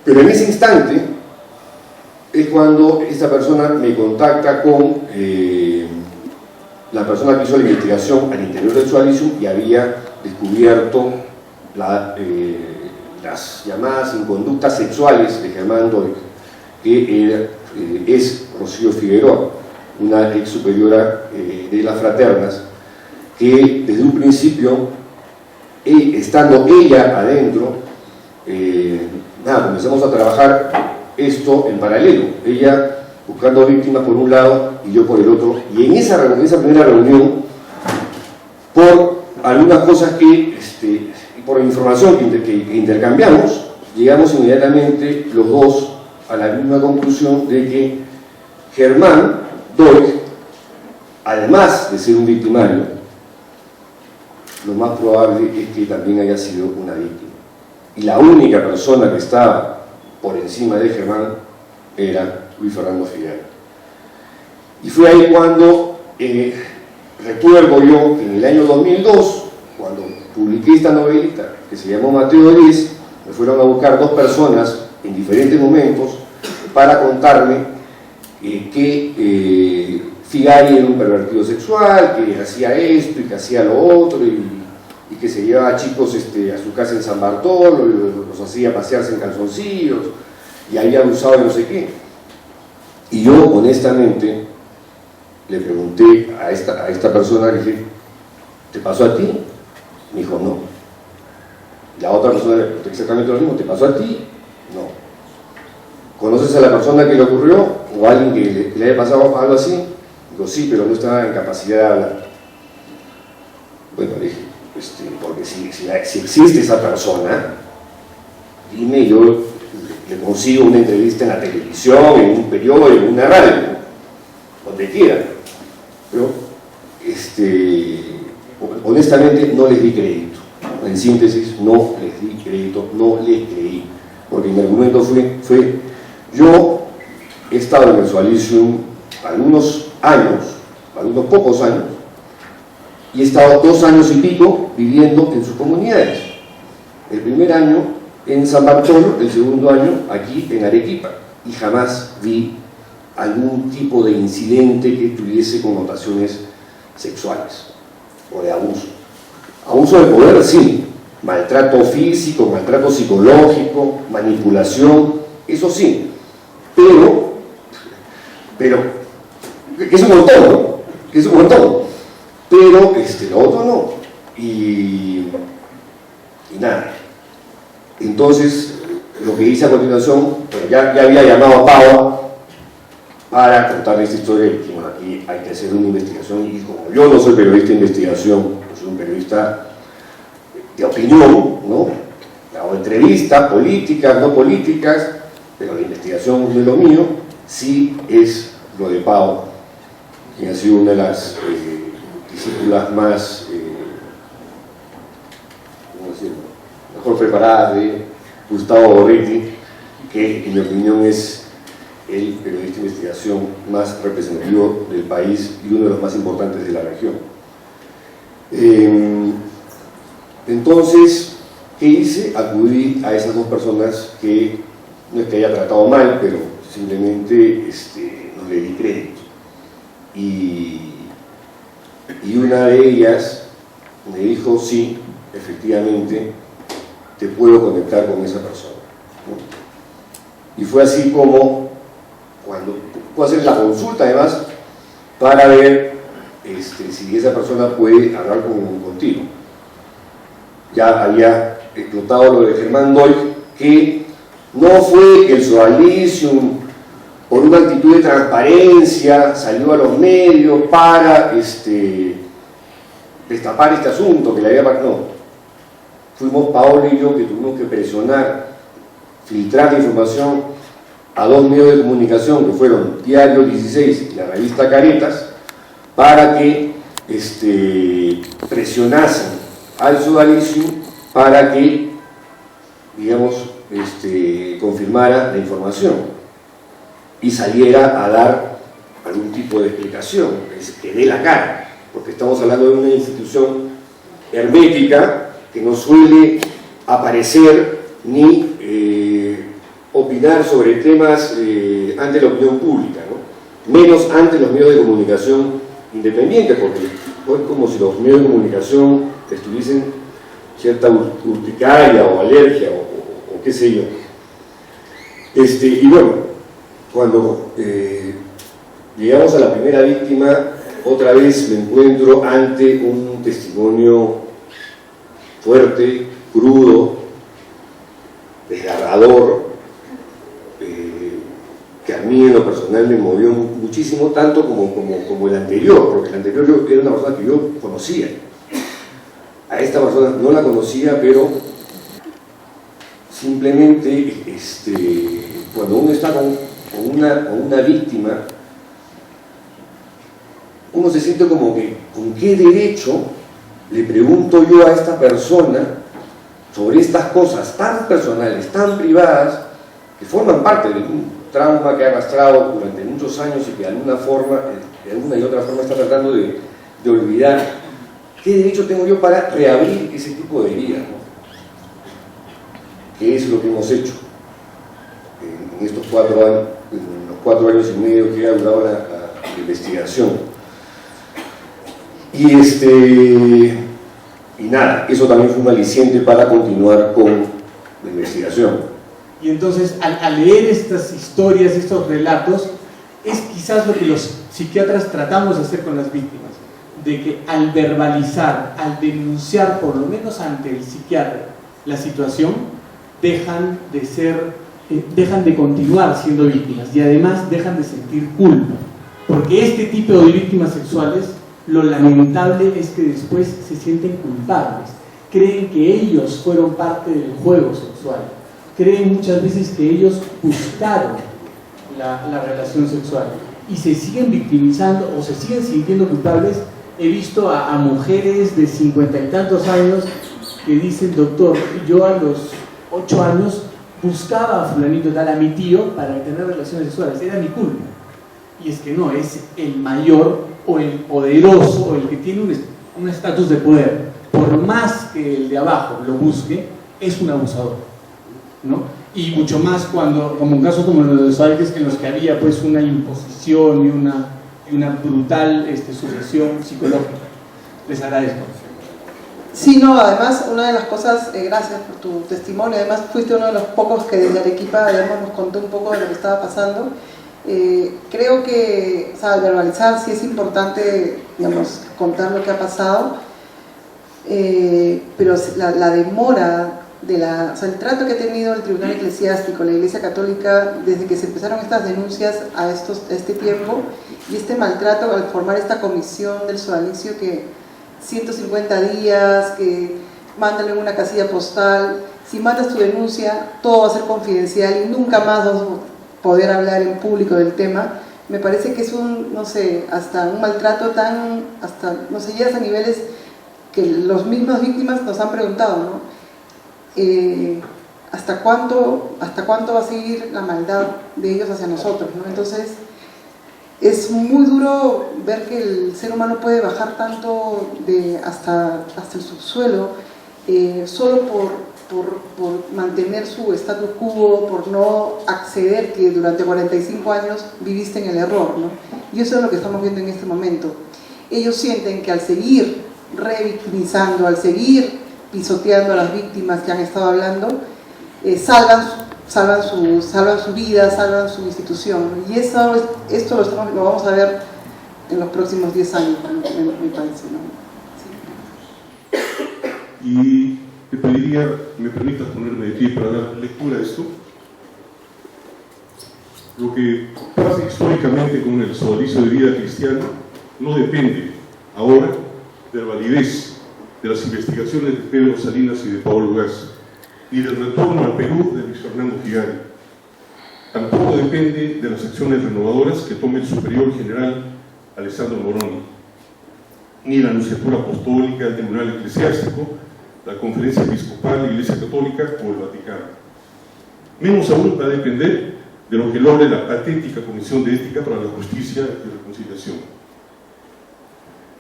Pero en ese instante es cuando esta persona me contacta con la persona que hizo la investigación al interior del Sualizum y había descubierto las llamadas inconductas sexuales de Germán Doig, que es Rocío Figueroa, una ex superiora de las fraternas, que desde un principio, estando ella adentro, comenzamos a trabajar esto en paralelo, ella buscando víctimas por un lado y yo por el otro, y en esa primera reunión, por algunas cosas que, por información que intercambiamos, llegamos inmediatamente los dos a la misma conclusión de que Germán Doig, además de ser un victimario, lo más probable es que también haya sido una víctima. Y la única persona que estaba por encima de Germán era Luis Fernando Figueroa. Y fue ahí cuando, recuerdo yo, que en el año 2002, cuando publiqué esta novelita que se llamó Mateo Díez, me fueron a buscar dos personas en diferentes momentos para contarme que Figari era un pervertido sexual, que hacía esto y que hacía lo otro, y que se llevaba a chicos a su casa en San Bartolo, y los hacía pasearse en calzoncillos, y había abusado de no sé qué. Y yo, honestamente, le pregunté a esta persona, le dije, ¿te pasó a ti? Me dijo, no. La otra persona le preguntó exactamente lo mismo, ¿te pasó a ti? No. ¿Conoces a la persona que le ocurrió? ¿O a alguien que le haya pasado algo así? Digo, sí, pero no estaba en capacidad de hablar. Bueno, le dije, porque si existe esa persona, dime, yo le consigo una entrevista en la televisión, en un periódico, en una radio, donde quiera. Pero, honestamente, no les di crédito. En síntesis, no les di crédito, no les creí. Porque mi argumento fue yo he estado en el Sualizum algunos pocos años, y he estado 2 años y pico viviendo en sus comunidades. El primer año en San Bartolo, el segundo año aquí en Arequipa, y jamás vi algún tipo de incidente que tuviese connotaciones sexuales o de abuso. Abuso de poder, sí, maltrato físico, maltrato psicológico, manipulación, eso sí, pero que es un montón, ¿no? Que es un montón, pero lo otro no. Y nada. Entonces, lo que hice a continuación, ya había llamado a Pava para contarle esta historia, y dijimos, aquí hay que hacer una investigación, y como yo no soy periodista de investigación, soy un periodista de opinión, ¿no? Hago entrevistas políticas, no políticas, pero la investigación no es lo mío, sí es lo de Pava, quien ha sido una de las discípulas más mejor preparadas de Gustavo Gorriti, que en mi opinión es el periodista de investigación más representativo del país y uno de los más importantes de la región. Entonces, ¿qué hice? Acudí a esas dos personas que no es que haya tratado mal, pero simplemente no le di crédito. Y una de ellas me dijo, sí, efectivamente, te puedo conectar con esa persona, ¿no? Y fue así como, cuando puedo hacer la consulta además, para ver si esa persona puede hablar contigo. Ya había explotado lo de Germán Doig, que no fue que el Sualizum, por una actitud de transparencia, salió a los medios para destapar este asunto que le había pasado. No. Fuimos Paolo y yo que tuvimos que presionar, filtrar la información a 2 medios de comunicación, que fueron Diario 16 y la revista Caretas, para que presionasen al Sualizum para que, digamos, confirmara la información y saliera a dar algún tipo de explicación, que dé la cara, porque estamos hablando de una institución hermética que no suele aparecer ni opinar sobre temas ante la opinión pública, ¿no? Menos ante los medios de comunicación independientes, porque es como si los medios de comunicación estuviesen cierta urticaria o alergia o qué sé yo. Y bueno, cuando llegamos a la primera víctima, otra vez me encuentro ante un testimonio fuerte, crudo, desgarrador, que a mí en lo personal me movió muchísimo, tanto como el anterior, porque el anterior era una persona que yo conocía. A esta persona no la conocía, pero simplemente cuando uno está con una víctima, uno se siente como que, ¿con qué derecho le pregunto yo a esta persona sobre estas cosas tan personales, tan privadas, que forman parte de un trauma que ha arrastrado durante muchos años y que de alguna y otra forma está tratando de olvidar? ¿Qué derecho tengo yo para reabrir ese tipo de heridas, ¿no? Que es lo que hemos hecho en estos 4 años, en los 4 años y medio que ha durado la investigación. Y nada, eso también fue un aliciente para continuar con la investigación. Y entonces, al leer estas historias, estos relatos, es quizás lo que los psiquiatras tratamos de hacer con las víctimas, de que al verbalizar, al denunciar, por lo menos ante el psiquiatra, la situación, dejan de continuar siendo víctimas y además dejan de sentir culpa. Porque este tipo de víctimas sexuales, lo lamentable es que después se sienten culpables, creen que ellos fueron parte del juego sexual, creen muchas veces que ellos buscaron la relación sexual y se siguen victimizando o se siguen sintiendo culpables. He visto a mujeres de 50 y tantos años que dicen: doctor, yo a los 8 años buscaba a fulanito tal, a mi tío, para tener relaciones sexuales, era mi culpa. Y es que no, es el mayor o el poderoso o el que tiene un estatus de poder, por más que el de abajo lo busque, es un abusador, ¿no? Y mucho más cuando, como en casos como los de los Alques, en los que había pues una imposición y una brutal sujeción psicológica. Les agradezco. Sí, no, además una de las cosas, gracias por tu testimonio, además fuiste uno de los pocos que desde Arequipa, además, nos contó un poco de lo que estaba pasando. Creo que, o sea, al verbalizar sí es importante, digamos, contar lo que ha pasado, pero la demora o sea, el trato que ha tenido el Tribunal Eclesiástico, la Iglesia Católica, desde que se empezaron estas denuncias a este tiempo, y este maltrato al formar esta comisión del sodalicio, que 150 días, que mándale una casilla postal, si mandas tu denuncia, todo va a ser confidencial y nunca más vas a poder hablar en público del tema. Me parece que es no sé, hasta un maltrato no sé, llegas a niveles que los mismos víctimas nos han preguntado, ¿no? ¿Hasta cuánto va a seguir la maldad de ellos hacia nosotros, ¿no? Entonces, es muy duro ver que el ser humano puede bajar tanto hasta el subsuelo, solo por mantener su status quo, por no acceder que durante 45 años viviste en el error, ¿no? Y eso es lo que estamos viendo en este momento. Ellos sienten que al seguir revictimizando, al seguir pisoteando a las víctimas que han estado hablando, salvan su vida, salvan su institución. Y esto lo vamos a ver en los próximos 10 años, me parece, ¿no? Sí. Y te pediría, me permitas ponerme de pie para dar lectura a esto. Lo que pasa históricamente con el sodalicio de vida cristiana no depende ahora de la validez de las investigaciones de Pedro Salinas y de Paolo Gas, ni del retorno al Perú de Luis Fernando Figari. Tampoco depende de las acciones renovadoras que tome el superior general Alessandro Moroni, ni la Nunciatura Apostólica, el Tribunal Eclesiástico, la Conferencia Episcopal, la Iglesia Católica o el Vaticano. Menos aún va a depender de lo que logre la patética Comisión de Ética para la Justicia y Reconciliación.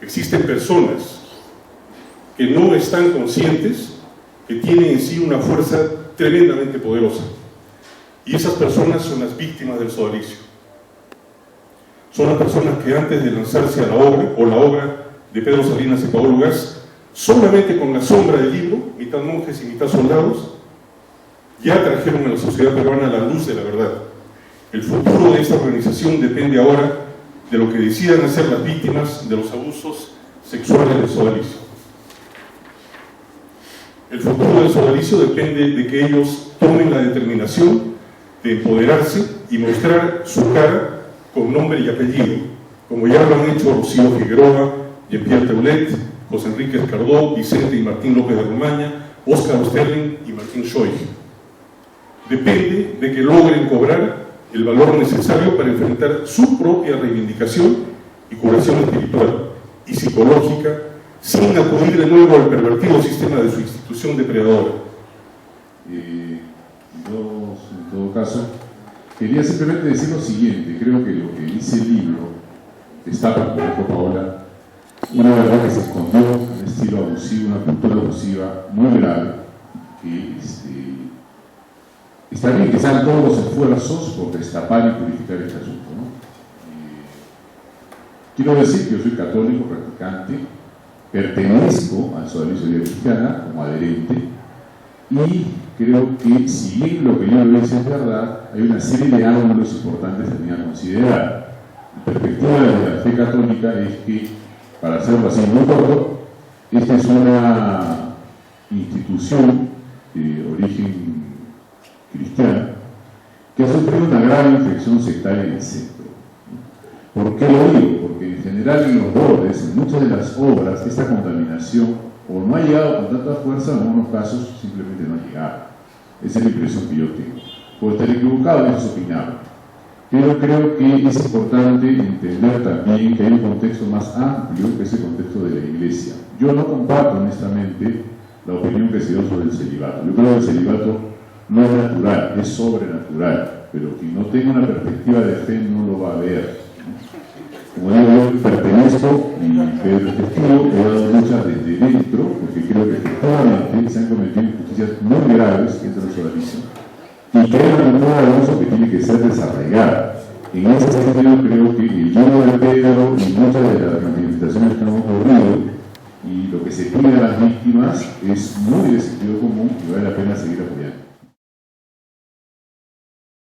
Existen personas que no están conscientes que tienen en sí una fuerza tremendamente poderosa Y esas personas son las víctimas del sodalicio. Son las personas que antes de lanzarse a la obra, o la obra de Pedro Salinas y Paolo Gas, solamente con la sombra del libro, mitad monjes y mitad soldados, ya trajeron a la sociedad peruana la luz de la verdad. El futuro de esta organización depende ahora de lo que decidan hacer las víctimas de los abusos sexuales del sodalicio. El futuro del sodalicio depende de que ellos tomen la determinación de empoderarse y mostrar su cara con nombre y apellido, como ya lo han hecho Rocío Figueroa, Jean-Pierre Teulet, José Enrique Escardó, Vicente y Martín López de Romaña, Óscar Osterling y Martín Schoig. Depende de que logren cobrar el valor necesario para enfrentar su propia reivindicación y curación espiritual y psicológica sin acudir de nuevo al pervertido sistema de su institución depredadora. Yo, en todo caso, quería simplemente decir lo siguiente. Creo que lo que dice el libro destaca, como dijo Paola, una verdad que se escondió, un estilo abusivo, una cultura abusiva muy grave, que está bien que sean todos los esfuerzos por destapar y purificar este asunto, ¿no? Quiero decir que yo soy católico practicante, pertenezco al sodalicio de vida cristiana como adherente, y creo que si bien lo que yo le dice es verdad, hay una serie de ángulos importantes también a considerar. La perspectiva de la fe católica es que, para hacerlo así muy corto, esta es una institución de origen cristiano que ha sufrido una grave infección sectaria en el centro. ¿Por qué lo digo? Porque en general en los bordes, en muchas de las obras, esta contaminación o no ha llegado con tanta fuerza, o en algunos casos simplemente no ha llegado. Esa es la impresión que yo tengo. Puedo estar equivocado, eso es opinable. Pero creo que es importante entender también que hay un contexto más amplio que es el contexto de la Iglesia. Yo no comparto honestamente la opinión que se dio sobre el celibato. Yo creo que el celibato no es natural, es sobrenatural, pero quien no tenga una perspectiva de fe no lo va a ver. Como digo, yo pertenezco y Pedro es testigo, he dado lucha desde dentro, porque creo que efectivamente se han cometido injusticias muy graves dentro del sodalicio, y creo en una abuso que tiene que ser desarraigada. En ese sentido creo que el libro de Pedro y muchas de las manifestaciones que han ocurrido y lo que se pide a las víctimas es muy de sentido común y vale la pena seguir apoyando.